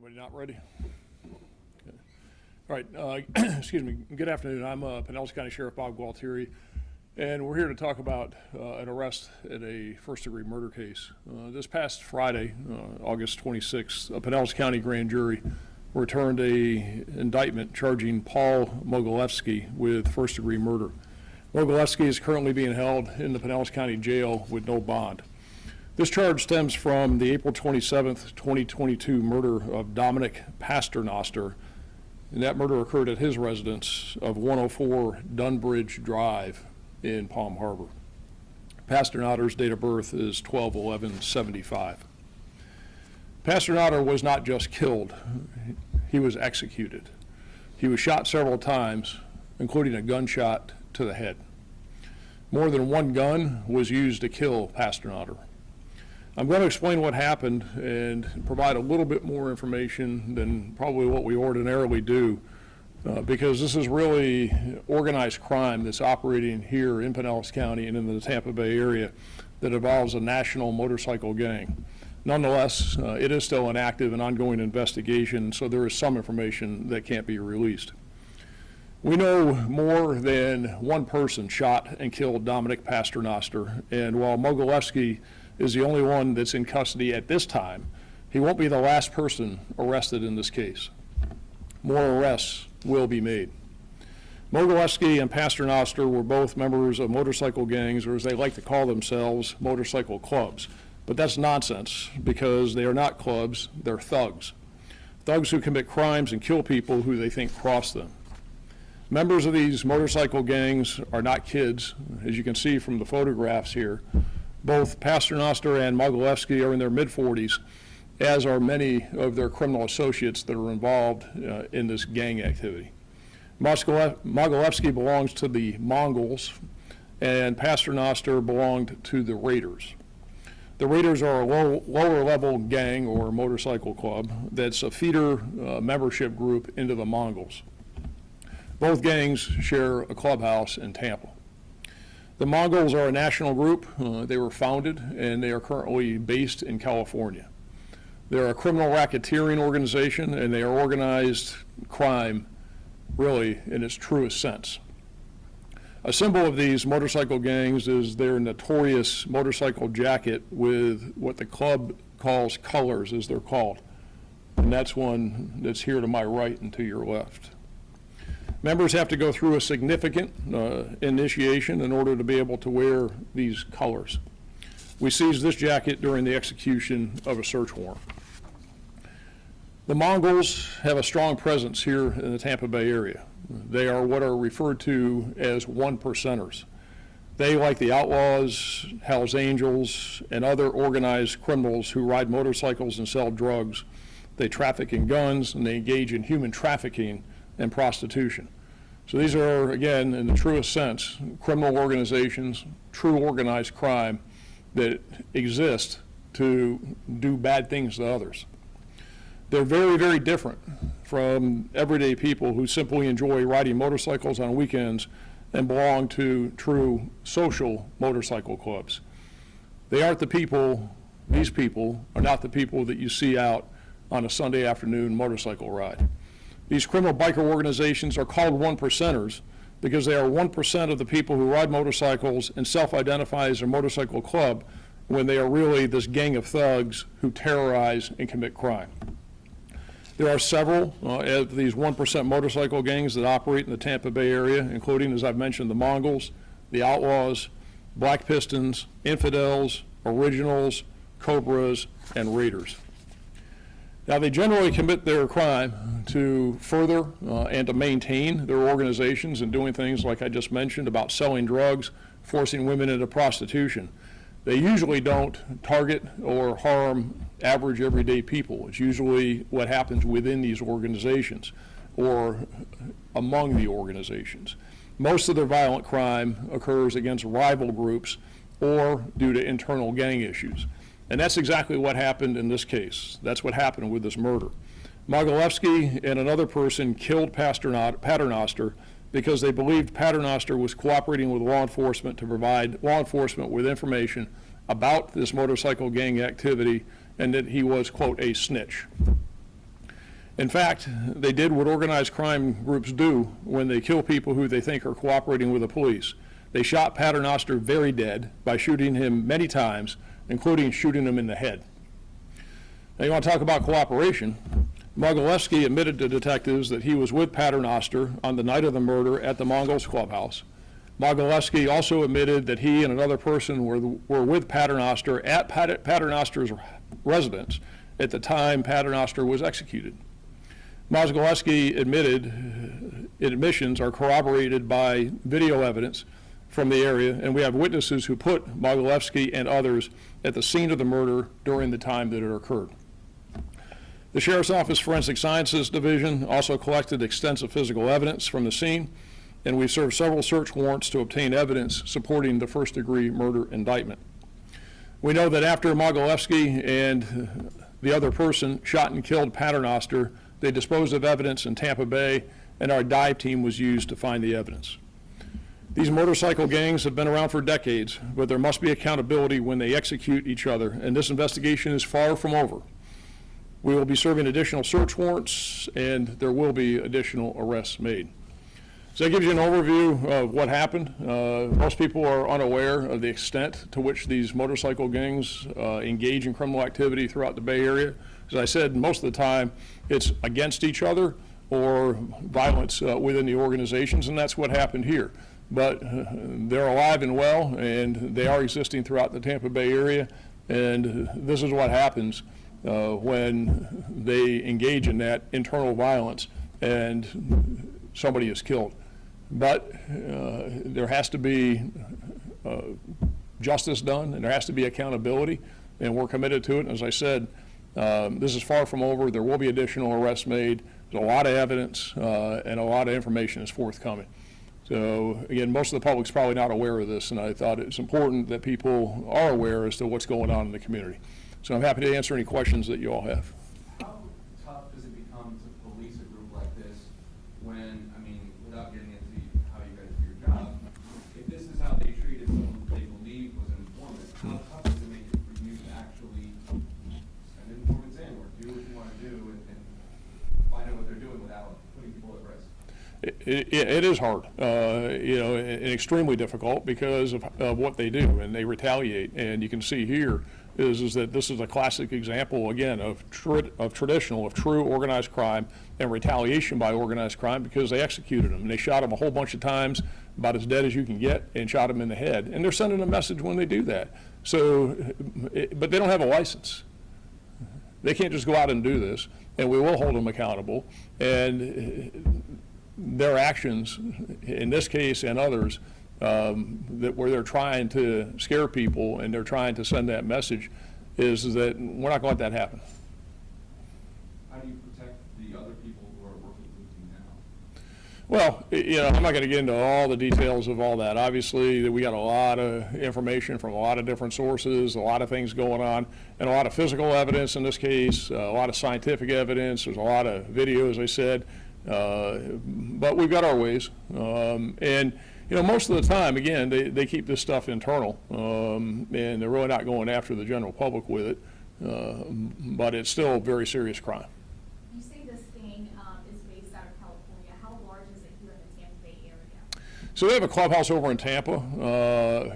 Anybody not ready? Okay. All right, excuse me. Good afternoon. I'm Pinellas County Sheriff Bob Gualtieri, and we're here to talk about an arrest in a first-degree murder case. This past Friday, August 26th, a Pinellas County grand jury returned an indictment charging Paul Mogilevsky with first-degree murder. Mogilevsky is currently being held in the Pinellas County Jail with no bond. This charge stems from the April 27th, 2022 murder of Dominick Paternoster, and that murder occurred at his residence of 104 Dunbridge Drive in Palm Harbor. Paternoster's date of birth is 12/11/75. Paternoster was not just killed, he was executed. He was shot several times, including a gunshot to the head. More than one gun was used to kill Paternoster. I'm going to explain what happened and provide a little bit more information than probably what we ordinarily do, because this is really organized crime that's operating here in Pinellas County and in the Tampa Bay area that involves a national motorcycle gang. Nonetheless, it is still an active and ongoing investigation, so there is some information that can't be released. We know more than one person shot and killed Dominick Paternoster, and while Mogilevsky is the only one that's in custody at this time, he won't be the last person arrested in this case. More arrests will be made. Mogilevsky and Paternoster were both members of motorcycle gangs, or as they like to call themselves, motorcycle clubs. But that's nonsense, because they are not clubs, they're thugs. Thugs who commit crimes and kill people who they think cross them. Members of these motorcycle gangs are not kids, as you can see from the photographs here. Both Paternoster and Mogilevsky are in their mid-40s, as are many of their criminal associates that are involved in this gang activity. Mogilevsky belongs to the Mongols, and Paternoster belonged to the Raiders. The Raiders are a lower-level gang or motorcycle club that's a feeder membership group into the Mongols. Both gangs share a clubhouse in Tampa. The Mongols are a national group. They were founded, and they are currently based in California. They're a criminal racketeering organization, and they are organized crime, really, in its truest sense. A symbol of these motorcycle gangs is their notorious motorcycle jacket with what the club calls colors, as they're called. And that's one that's here to my right and to your left. Members have to go through a significant initiation in order to be able to wear these colors. We seized this jacket during the execution of a search warrant. The Mongols have a strong presence here in the Tampa Bay area. They are what are referred to as one-percenters. They, like the Outlaws, Hells Angels, and other organized criminals who ride motorcycles and sell drugs, they traffic in guns and they engage in human trafficking and prostitution. So these are, again, in the truest sense, criminal organizations, true organized crime that exist to do bad things to others. They're very, very different from everyday people who simply enjoy riding motorcycles on weekends and belong to true social motorcycle clubs. They aren't the people, these people are not the people that you see out on a Sunday afternoon motorcycle ride. These criminal biker organizations are called one-percenters because they are 1% of the people who ride motorcycles and self-identify as a motorcycle club when they are really this gang of thugs who terrorize and commit crime. There are several of these 1% motorcycle gangs that operate in the Tampa Bay area, including, as I've mentioned, the Mongols, the Outlaws, Black Pistons, Infidels, Originals, Cobras, and Raiders. Now, they generally commit their crime to further and to maintain their organizations and doing things like I just mentioned about selling drugs, forcing women into prostitution. They usually don't target or harm average everyday people. It's usually what happens within these organizations or among the organizations. Most of their violent crime occurs against rival groups or due to internal gang issues. And that's exactly what happened in this case. That's what happened with this murder. Mogilevsky and another person killed Paternoster because they believed Paternoster was cooperating with law enforcement to provide law enforcement with information about this motorcycle gang activity and that he was, quote, a snitch. In fact, they did what organized crime groups do when they kill people who they think are cooperating with the police. They shot Paternoster very dead by shooting him many times, including shooting him in the head. Now you want to talk about cooperation. Mogilevsky admitted to detectives that he was with Paternoster on the night of the murder at the Mongols Clubhouse. Mogilevsky also admitted that he and another person were with Paternoster at Paternoster's residence at the time Paternoster was executed. Mogilevsky admissions are corroborated by video evidence from the area, and we have witnesses who put Mogilevsky and others at the scene of the murder during the time that it occurred. The Sheriff's Office Forensic Sciences Division also collected extensive physical evidence from the scene, and we served several search warrants to obtain evidence supporting the first-degree murder indictment. We know that after Mogilevsky and the other person shot and killed Paternoster, they disposed of evidence in Tampa Bay, and our dive team was used to find the evidence. These motorcycle gangs have been around for decades, but there must be accountability when they execute each other, and this investigation is far from over. We will be serving additional search warrants, and there will be additional arrests made. So that gives you an overview of what happened. Most people are unaware of the extent to which these motorcycle gangs engage in criminal activity throughout the Bay Area. As I said, most of the time it's against each other or violence within the organizations, and that's what happened here. But they're alive and well, and they are existing throughout the Tampa Bay area, and this is what happens when they engage in that internal violence and somebody is killed. But there has to be justice done, and there has to be accountability, and we're committed to it. And as I said, this is far from over. There will be additional arrests made. There's a lot of evidence, and a lot of information is forthcoming. So again, most of the public's probably not aware of this, and I thought it's important that people are aware as to what's going on in the community. So I'm happy to answer any questions that you all have. How tough does it become to police a group like this when, I mean, without getting into how you guys do your job, if this is how they treated someone they believe was an informant, how tough does it make it for you to actually send informants in or do what you want to do and find out what they're doing without putting people at risk? It is hard, and extremely difficult because of what they do, and they retaliate. And you can see here is that this is a classic example, again, of true organized crime and retaliation by organized crime because they executed him. And they shot him a whole bunch of times, about as dead as you can get, and shot him in the head. And they're sending a message when they do that. So, but they don't have a license. They can't just go out and do this, and we will hold them accountable. And their actions, in this case and others, where they're trying to scare people and they're trying to send that message, is that we're not going to let that happen. How do you protect the other people who are working with you now? Well, I'm not going to get into all the details of all that. Obviously, we got a lot of information from a lot of different sources, a lot of things going on, and a lot of physical evidence in this case, a lot of scientific evidence. There's a lot of video, as I said. But we've got our ways, and most of the time, again, they keep this stuff internal, and they're really not going after the general public with it, but it's still a very serious crime. You say this gang is based out of California. How large is it here in the Tampa Bay area? So they have a clubhouse over in Tampa.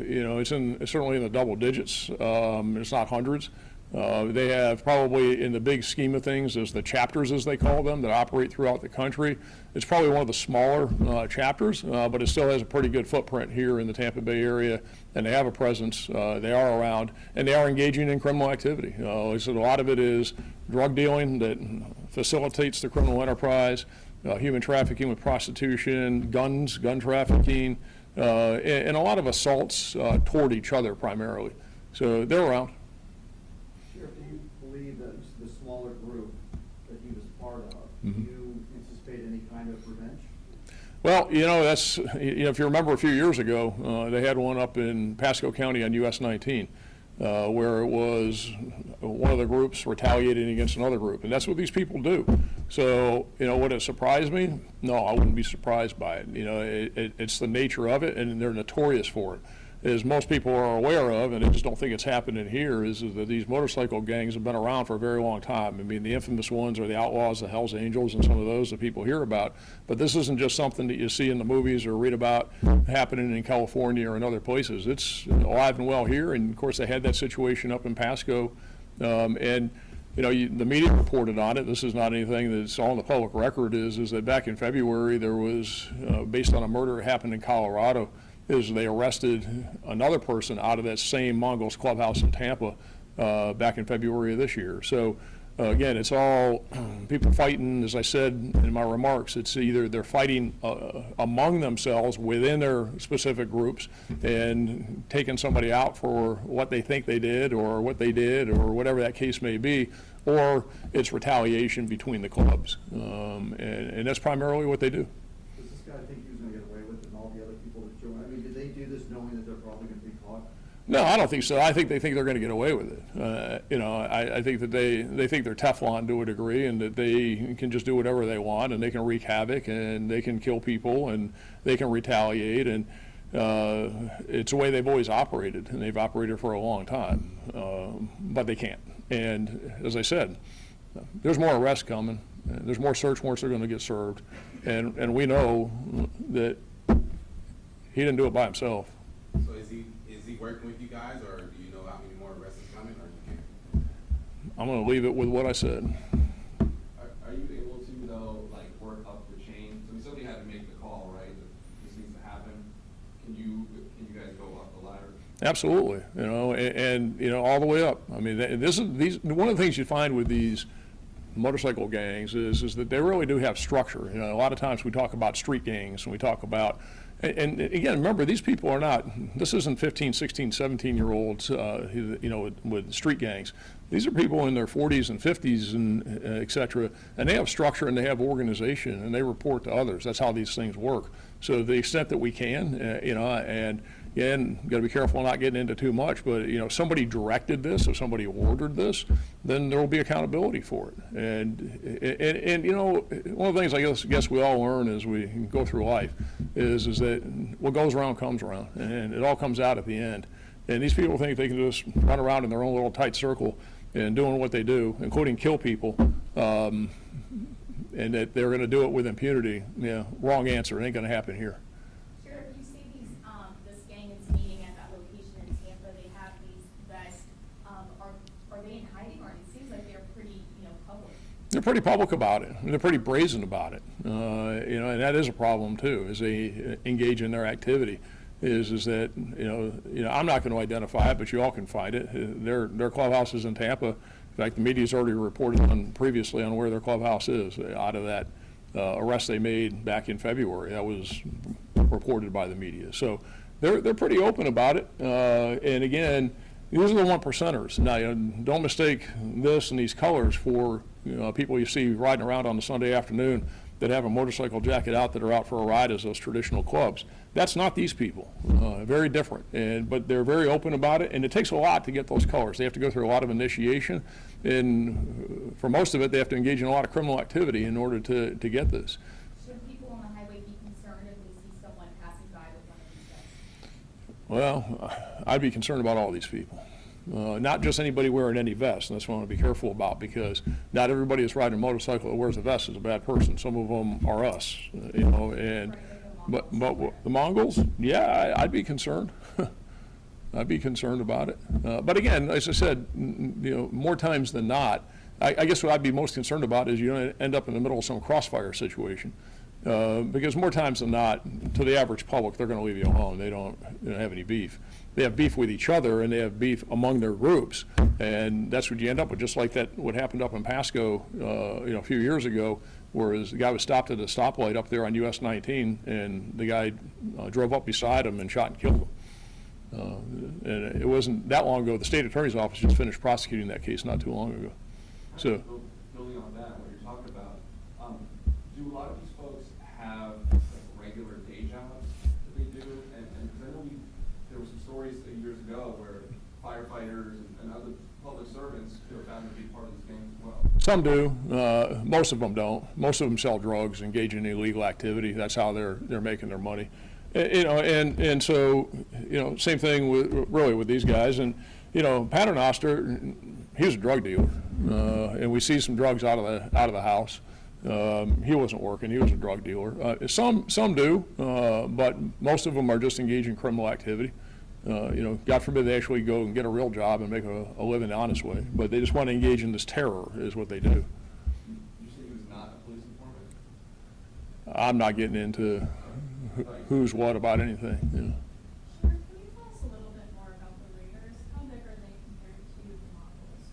It's certainly in the double digits. It's not hundreds. They have probably, in the big scheme of things, as the chapters, as they call them, that operate throughout the country. It's probably one of the smaller chapters, but it still has a pretty good footprint here in the Tampa Bay area, and they have a presence. They are around, and they are engaging in criminal activity. So a lot of it is drug dealing that facilitates the criminal enterprise, human trafficking with prostitution, gun trafficking, and a lot of assaults toward each other primarily. So they're around. Sheriff, do you believe that the smaller group that he was part of, do you anticipate any kind of revenge? Well, that's, if you remember a few years ago, they had one up in Pasco County on US 19, where it was one of the groups retaliating against another group, and that's what these people do. So, would it surprise me? No, I wouldn't be surprised by it. It's the nature of it, and they're notorious for it. as most people are aware of, and I just don't think it's happening here, is that these motorcycle gangs have been around for a very long time. I mean, the infamous ones are the Outlaws, the Hells Angels, and some of those that people hear about. But this isn't just something that you see in the movies or read about happening in California or in other places. It's alive and well here, and of course they had that situation up in Pasco. And you know, the media reported on it. This is not anything that's on the public record. Is that back in February there was, based on a murder that happened in Colorado, is they arrested another person out of that same Mongols clubhouse in Tampa back in February of this year. So again, it's all people fighting. As I said in my remarks, it's either they're fighting among themselves within their specific groups and taking somebody out for what they think they did or what they did or whatever that case may be, or it's retaliation between the clubs. And that's primarily what they do. Does this guy think he was going to get away with it and all the other people that joined? I mean, did they do this knowing that they're probably going to be caught? No, I don't think so. I think they think they're going to get away with it. You know, I think that they think they're Teflon to a degree, and that they can just do whatever they want, and they can wreak havoc, and they can kill people, and they can retaliate, and it's the way they've always operated, and they've operated for a long time, but they can't. And as I said, there's more arrests coming. There's more search warrants that are going to get served, and we know that he didn't do it by himself. So is he working with you guys, or do you know how many more arrests is coming, or you can't? I'm going to leave it with what I said. Are you able to, though, like, work up the chain? So somebody had to make the call, right, that this needs to happen. Can you guys go up the ladder? Absolutely, you know, and you know, all the way up. I mean, one of the things you find with these motorcycle gangs is that they really do have structure. You know, a lot of times we talk about street gangs, and we talk about, and again, remember, these people are not, this isn't 15, 16, 17-year-olds, you know, with street gangs. These are people in their 40s and 50s and et cetera, and they have structure and they have organization and they report to others. That's how these things work. So to the extent that we can, you know, and again, got to be careful not getting into too much, but you know, somebody directed this, or somebody ordered this, then there will be accountability for it. And you know, one of the things I guess we all learn as we go through life is that what goes around comes around, and it all comes out at the end. And these people think they can just run around in their own little tight circle and doing what they do, including kill people, and that they're going to do it with impunity. Yeah, wrong answer. It ain't going to happen here. Sheriff, you say this gang is meeting at that location in Tampa, they have these vests, are they in hiding, or it seems like they're pretty, you know, public? They're pretty public about it. They're pretty brazen about it. You know, and that is a problem too, as they engage in their activity. Is that you know I'm not going to identify it, but you all can find it. Their clubhouse is in Tampa. In fact, the media's already reported on previously on where their clubhouse is out of that arrest they made back in February. That was reported by the media. So they're pretty open about it. And again, these are the 1%ers. Now, you know, don't mistake this and these colors for people you see riding around on a Sunday afternoon that have a motorcycle jacket out that are out for a ride as those traditional clubs. That's not these people. Very different. But they're very open about it, and it takes a lot to get those colors. They have to go through a lot of initiation, and for most of it, they have to engage in a lot of criminal activity in order to get this. Should people on the highway be concerned if they see someone passing by with one of these vests? Well, I'd be concerned about all these people. Not just anybody wearing any vest, and that's what I want to be careful about, because not everybody that's riding a motorcycle that wears a vest is a bad person. Some of them are us, you know, and but the Mongols, yeah, I'd be concerned. I'd be concerned about it. But again, as I said, you know, more times than not, I guess what I'd be most concerned about is you don't end up in the middle of some crossfire situation. Because more times than not, to the average public, they're going to leave you alone. They don't have any beef. They have beef with each other, and they have beef among their groups, and that's what you end up with. Just like that, what happened up in Pasco, you know, a few years ago, where the guy was stopped at a stoplight up there on US 19, and the guy drove up beside him and shot and killed him. And it wasn't that long ago. The state attorney's office just finished prosecuting that case not too long ago. So, building on that, what you're talking about, do a lot of these folks have like regular day jobs that they do? And 'cause I know there were some stories years ago where firefighters and other public servants are found to be part of this gang as well. some do. Most of them don't. Most of them sell drugs, engage in illegal activity. That's how they're making their money. And so, same thing with these guys. And, Paternoster, he was a drug dealer. And we see some drugs out of the house. He wasn't working, he was a drug dealer. Some do, but most of them are just engaged in criminal activity. God forbid they actually go and get a real job and make a living the honest way. But they just want to engage in this terror is what they do. You say he was not a police informant? I'm not getting into who's what about anything. Sure, can you tell us a little bit more about the Raiders? How big are they compared to the Mongols?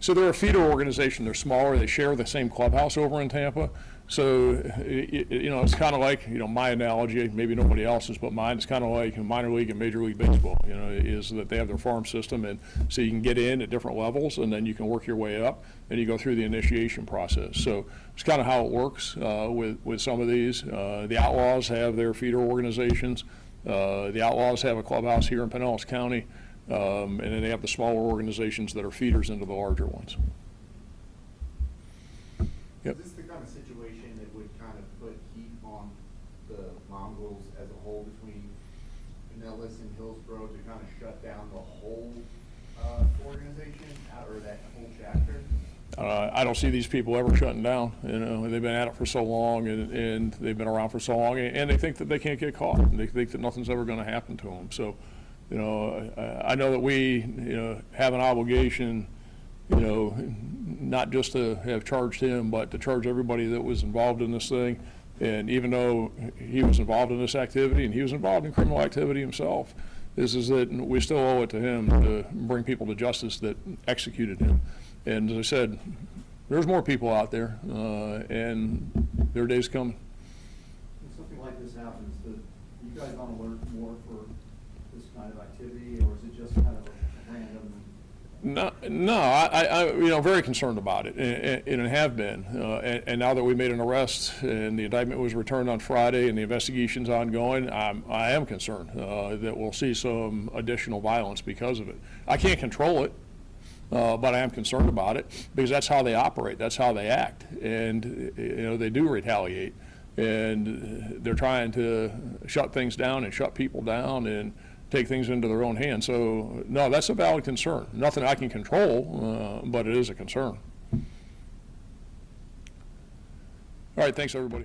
So they're a feeder organization. They're smaller. They share the same clubhouse over in Tampa. So, it's kind of like, my analogy, maybe nobody else's but mine, it's kind of like minor league and major league baseball, is that they have their farm system, and so you can get in at different levels and then you can work your way up and you go through the initiation process. So it's kind of how it works with some of these. The Outlaws have their feeder organizations. The Outlaws have a clubhouse here in Pinellas County, and then they have the smaller organizations that are feeders into the larger ones. Yep. Is this the kind of situation that would kind of put heat on the Mongols as a whole between Pinellas and Hillsborough to kind of shut down the whole organization or that whole chapter? I don't see these people ever shutting down. They've been at it for so long, and they've been around for so long, and they think that they can't get caught. And they think that nothing's ever going to happen to them. So, I know that we, have an obligation, not just to have charged him, but to charge everybody that was involved in this thing. And even though he was involved in this activity and he was involved in criminal activity himself, is that we still owe it to him to bring people to justice that executed him. And as I said, there's more people out there, and their day's coming. When something like this happens, do you guys on alert more for this kind of activity, or is it just kind of a random? No, I very concerned about it, and have been. And now that we made an arrest and the indictment was returned on Friday and the investigation's ongoing, I am concerned that we'll see some additional violence because of it. I can't control it, but I am concerned about it because that's how they operate, that's how they act, and they do retaliate, and they're trying to shut things down and shut people down and take things into their own hands. So, no, that's a valid concern. Nothing I can control, but it is a concern. All right, thanks, everybody.